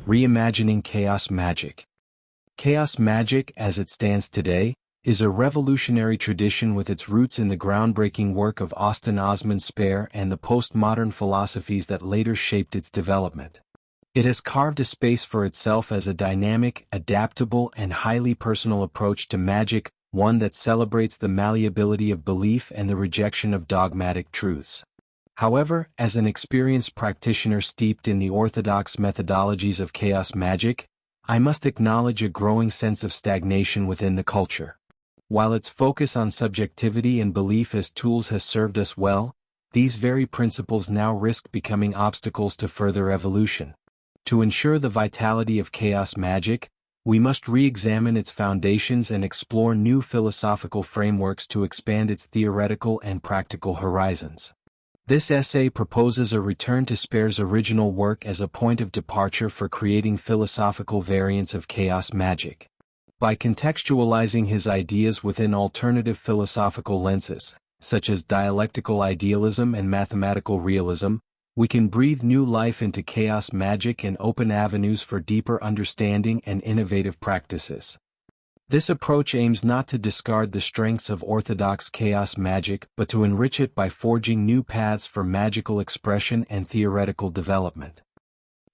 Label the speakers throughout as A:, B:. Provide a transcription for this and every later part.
A: Reimagining chaos magic. Chaos magic, as it stands today, is a revolutionary tradition with its roots in the groundbreaking work of Austin Osman Spare and the postmodern philosophies that later shaped its development. It has carved a space for itself as a dynamic, adaptable, and highly personal approach to magic, one that celebrates the malleability of belief and the rejection of dogmatic truths. However, as an experienced practitioner steeped in the orthodox methodologies of chaos magic, I must acknowledge a growing sense of stagnation within the culture. While its focus on subjectivity and belief as tools has served us well, these very principles now risk becoming obstacles to further evolution. To ensure the vitality of chaos magic, we must re-examine its foundations and explore new philosophical frameworks to expand its theoretical and practical horizons. This essay proposes a return to Spare's original work as a point of departure for creating philosophical variants of chaos magic. By contextualizing his ideas within alternative philosophical lenses, such as dialectical idealism and mathematical realism, we can breathe new life into chaos magic and open avenues for deeper understanding and innovative practices. This approach aims not to discard the strengths of orthodox chaos magic but to enrich it by forging new paths for magical expression and theoretical development.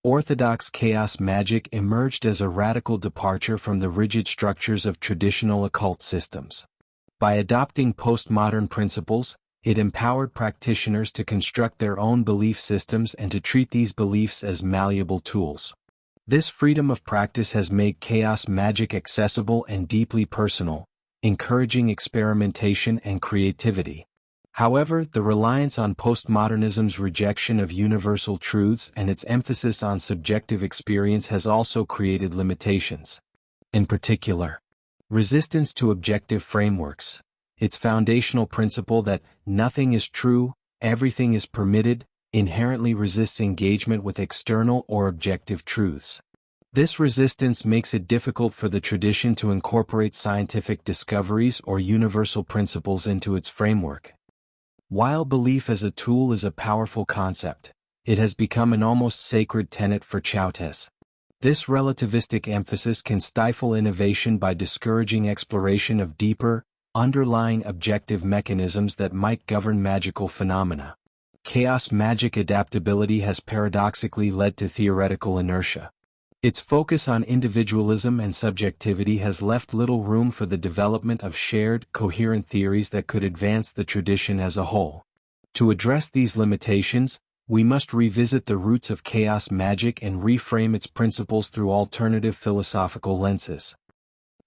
A: Orthodox chaos magic emerged as a radical departure from the rigid structures of traditional occult systems. By adopting postmodern principles, it empowered practitioners to construct their own belief systems and to treat these beliefs as malleable tools. This freedom of practice has made chaos magic accessible and deeply personal, encouraging experimentation and creativity. However, the reliance on postmodernism's rejection of universal truths and its emphasis on subjective experience has also created limitations. In particular, resistance to objective frameworks. Its foundational principle that nothing is true, everything is permitted, inherently resists engagement with external or objective truths. This resistance makes it difficult for the tradition to incorporate scientific discoveries or universal principles into its framework. While belief as a tool is a powerful concept, it has become an almost sacred tenet for Choutes. This relativistic emphasis can stifle innovation by discouraging exploration of deeper, underlying objective mechanisms that might govern magical phenomena. Chaos magic adaptability has paradoxically led to theoretical inertia. Its focus on individualism and subjectivity has left little room for the development of shared, coherent theories that could advance the tradition as a whole. To address these limitations, we must revisit the roots of chaos magic and reframe its principles through alternative philosophical lenses.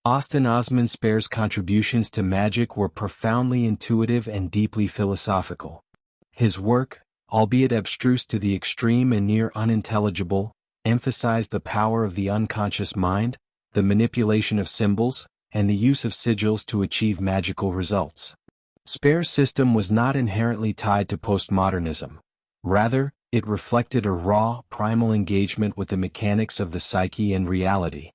A: Austin Osman Spare's contributions to magic were profoundly intuitive and deeply philosophical. His work, albeit abstruse to the extreme and near unintelligible, emphasized the power of the unconscious mind, the manipulation of symbols, and the use of sigils to achieve magical results. Spare's system was not inherently tied to postmodernism. Rather, it reflected a raw, primal engagement with the mechanics of the psyche and reality.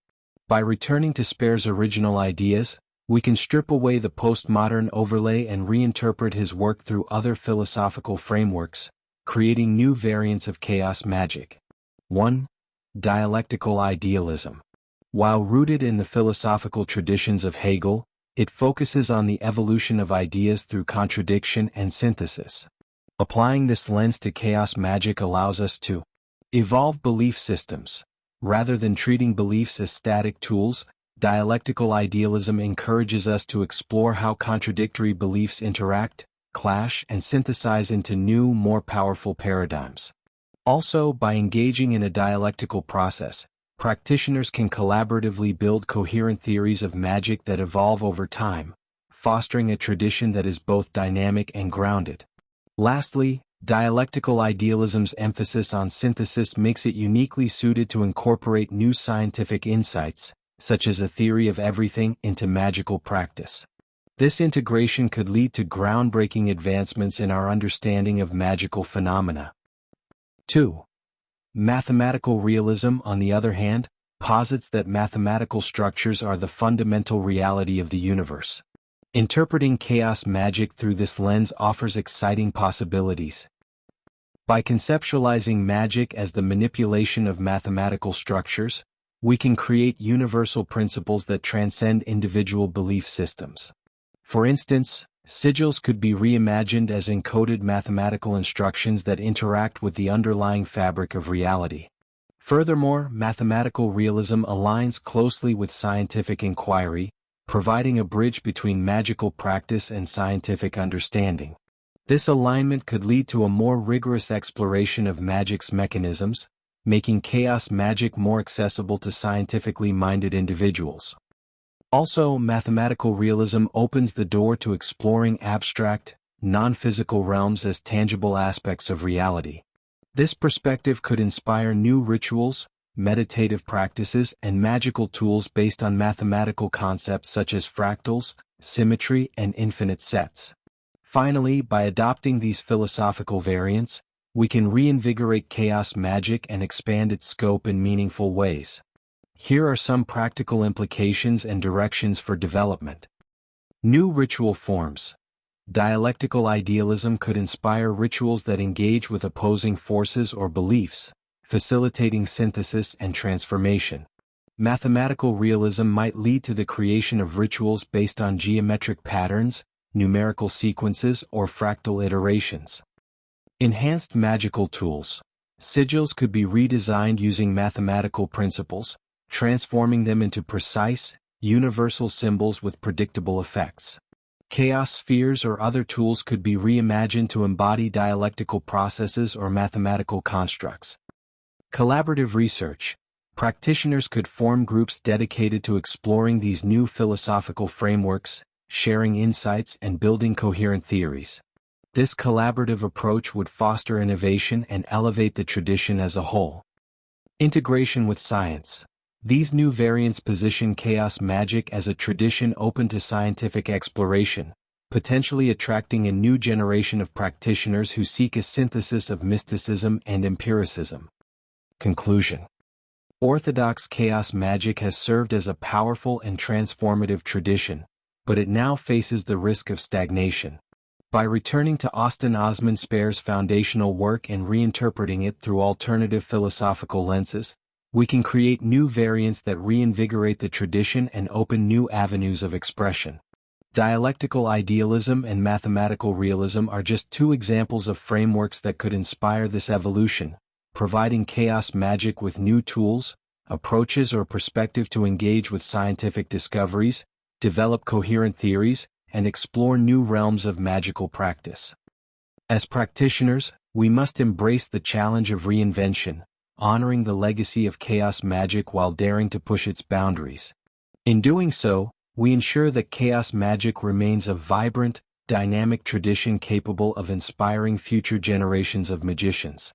A: By returning to Spare's original ideas, we can strip away the postmodern overlay and reinterpret his work through other philosophical frameworks, creating new variants of chaos magic. 1. Dialectical idealism. While rooted in the philosophical traditions of Hegel, it focuses on the evolution of ideas through contradiction and synthesis. Applying this lens to chaos magic allows us to evolve belief systems. Rather than treating beliefs as static tools, dialectical idealism encourages us to explore how contradictory beliefs interact, clash, and synthesize into new, more powerful paradigms. Also, by engaging in a dialectical process, practitioners can collaboratively build coherent theories of magic that evolve over time, fostering a tradition that is both dynamic and grounded. Lastly, dialectical idealism's emphasis on synthesis makes it uniquely suited to incorporate new scientific insights, such as a theory of everything, into magical practice. This integration could lead to groundbreaking advancements in our understanding of magical phenomena. 2. Mathematical realism, on the other hand, posits that mathematical structures are the fundamental reality of the universe. Interpreting chaos magic through this lens offers exciting possibilities. By conceptualizing magic as the manipulation of mathematical structures, we can create universal principles that transcend individual belief systems. For instance, sigils could be reimagined as encoded mathematical instructions that interact with the underlying fabric of reality. Furthermore, mathematical realism aligns closely with scientific inquiry, providing a bridge between magical practice and scientific understanding. This alignment could lead to a more rigorous exploration of magic's mechanisms, making chaos magic more accessible to scientifically minded individuals. Also, mathematical realism opens the door to exploring abstract, non-physical realms as tangible aspects of reality. This perspective could inspire new rituals, meditative practices, and magical tools based on mathematical concepts such as fractals, symmetry, and infinite sets. Finally, by adopting these philosophical variants, we can reinvigorate chaos magic and expand its scope in meaningful ways. Here are some practical implications and directions for development. New ritual forms. Dialectical idealism could inspire rituals that engage with opposing forces or beliefs, facilitating synthesis and transformation. Mathematical realism might lead to the creation of rituals based on geometric patterns, numerical sequences, or fractal iterations. Enhanced magical tools. Sigils could be redesigned using mathematical principles, transforming them into precise, universal symbols with predictable effects. Chaos spheres or other tools could be reimagined to embody dialectical processes or mathematical constructs. Collaborative research. Practitioners could form groups dedicated to exploring these new philosophical frameworks, sharing insights and building coherent theories. This collaborative approach would foster innovation and elevate the tradition as a whole. Integration with science. These new variants position chaos magic as a tradition open to scientific exploration, potentially attracting a new generation of practitioners who seek a synthesis of mysticism and empiricism. Conclusion. Orthodox chaos magic has served as a powerful and transformative tradition, but it now faces the risk of stagnation. By returning to Austin Osman Spare's foundational work and reinterpreting it through alternative philosophical lenses, we can create new variants that reinvigorate the tradition and open new avenues of expression. Dialectical idealism and mathematical realism are just two examples of frameworks that could inspire this evolution, providing chaos magic with new tools, approaches, or perspective to engage with scientific discoveries, develop coherent theories, and explore new realms of magical practice. As practitioners, we must embrace the challenge of reinvention, honoring the legacy of chaos magic while daring to push its boundaries. In doing so, we ensure that chaos magic remains a vibrant, dynamic tradition capable of inspiring future generations of magicians.